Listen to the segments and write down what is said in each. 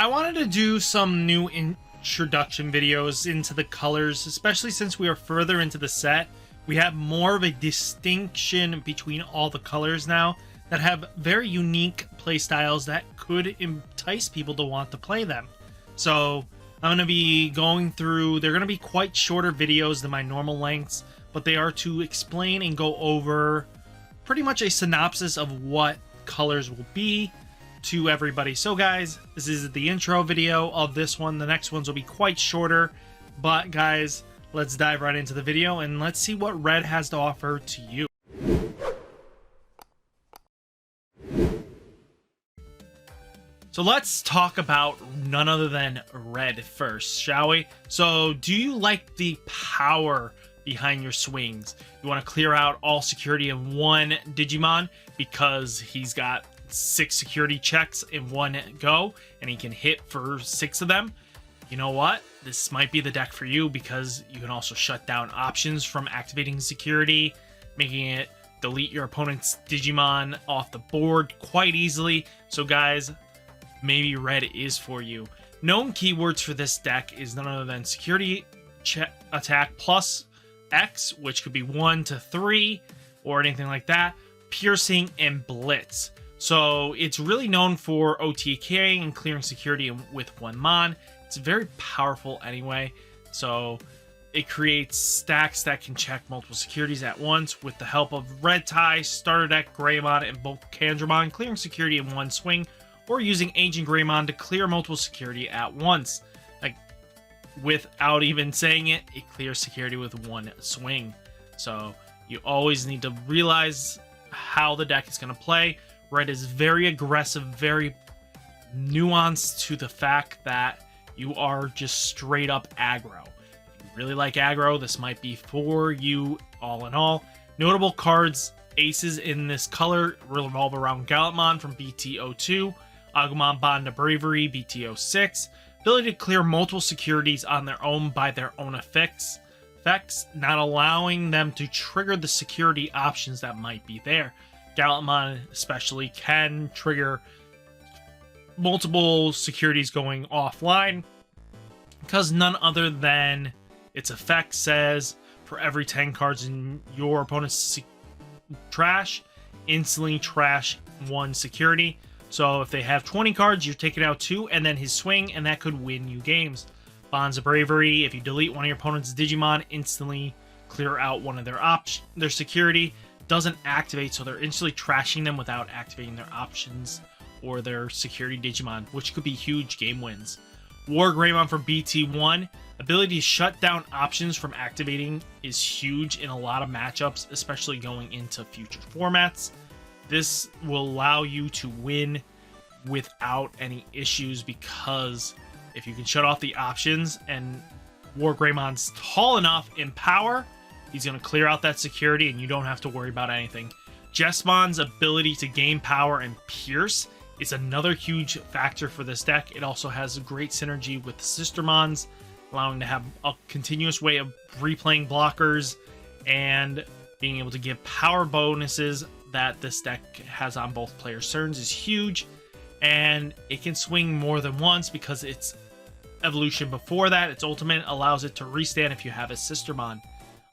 I wanted to do some new introduction videos into the colors, especially since we are further into the set. We have more of a distinction between all the colors now that have very unique play styles that could entice people to want to play them. So I'm going to be going through, they're going to be quite shorter videos than my normal lengths, but they are to explain and go over pretty much a synopsis of what colors will be to everybody. So guys, this is the intro video of this one. The next ones will be quite shorter, but guys, let's dive right into the video and let's see what Red has to offer to you. So let's talk about none other than Red first, shall we? So do you like the power behind your swings? You want to clear out all security in one Digimon because he's got 6 security checks in one go and he can hit for 6 of them? You know what? This might be the deck for you because you can also shut down options from activating security, making it delete your opponent's Digimon off the board quite easily. So guys, maybe Red is for you. Known keywords for this deck is none other than security attack plus X, which could be 1 to 3 or anything like that, piercing, and blitz. So it's really known for OTKing and clearing security with 1 mon. It's very powerful anyway. So it creates stacks that can check multiple securities at once with the help of Red Tie, Starter Deck, Greymon, and both Candramon, clearing security in one swing, or using Ancient Greymon to clear multiple security at once. Like, without even saying it, it clears security with 1 swing. So you always need to realize how the deck is going to play. Red is very aggressive, very nuanced to the fact that you are just straight up aggro. If you really like aggro, this might be for you all in all. Notable cards, aces in this color revolve around Gallantmon from BT02, Agumon Bond of Bravery, BT06, ability to clear multiple securities on their own by their own effects, not allowing them to trigger the security options that might be there. Gallantmon especially can trigger multiple securities going offline because none other than its effect says for every 10 cards in your opponent's trash, instantly trash 1 security. So if they have 20 cards, you're taking out 2 and then his swing, and that could win you games. Bonds of Bravery, if you delete one of your opponent's Digimon, instantly clear out one of their security. Doesn't activate, so they're instantly trashing them without activating their options or their security Digimon, which could be huge game wins. War Greymon from BT1, ability to shut down options from activating is huge in a lot of matchups, especially going into future formats. This will allow you to win without any issues because if you can shut off the options and War Greymon's tall enough in power, he's going to clear out that security and you don't have to worry about anything. Jesmon's ability to gain power and pierce is another huge factor for this deck. It also has a great synergy with the Sistermons, allowing to have a continuous way of replaying blockers and being able to give power bonuses that this deck has on both players' turns is huge. And it can swing more than once because its evolution before that, its ultimate, allows it to restand if you have a Sistermon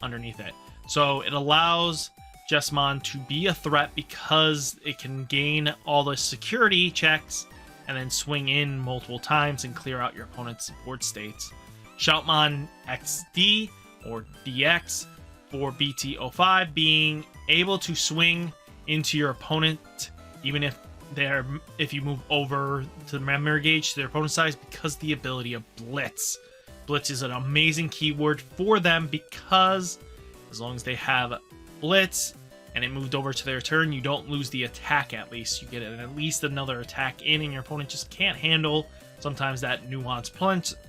underneath it. So it allows Jesmon to be a threat because it can gain all the security checks and then swing in multiple times and clear out your opponent's board states. Shoutmon XD or DX for BT05, being able to swing into your opponent even if you move over to the memory gauge to their opponent's size because the ability of Blitz. Blitz is an amazing keyword for them because as long as they have Blitz and it moved over to their turn, you don't lose the attack at least. You get at least another attack in and your opponent just can't handle sometimes that nuanced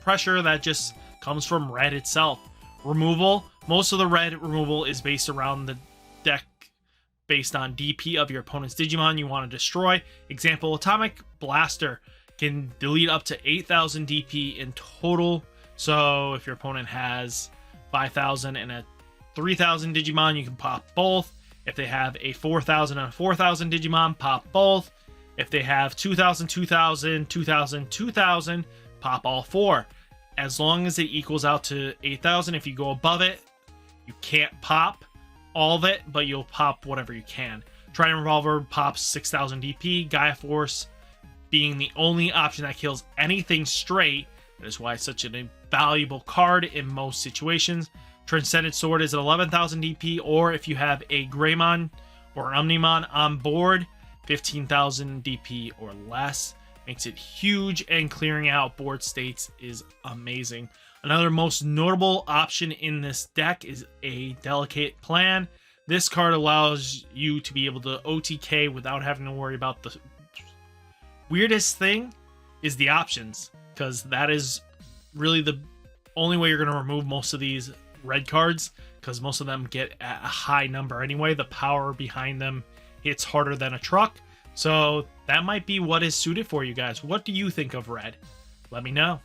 pressure that just comes from Red itself. Removal. Most of the Red removal is based around the deck based on DP of your opponent's Digimon you want to destroy. Example, Atomic Blaster can delete up to 8,000 DP in total. So if your opponent has 5,000 and a 3,000 Digimon, you can pop both. If they have a 4,000 and a 4,000 Digimon, pop both. If they have 2000, 2000, 2000, 2000, pop all 4. As long as it equals out to 8000, if you go above it, you can't pop all of it, but you'll pop whatever you can. Trident Revolver pops 6000 DP, Gaia Force being the only option that kills anything straight. That is why it's such an invaluable card in most situations. Transcendent Sword is at 11,000 DP, or if you have a Greymon or an Omnimon on board, 15,000 DP or less. Makes it huge, and clearing out board states is amazing. Another most notable option in this deck is a Delicate Plan. This card allows you to be able to OTK without having to worry about the weirdest thing is the options, because that is really the only way you're going to remove most of these red cards, because most of them get a high number anyway. The power behind them hits harder than a truck. So that might be what is suited for you guys. What do you think of red? Let me know.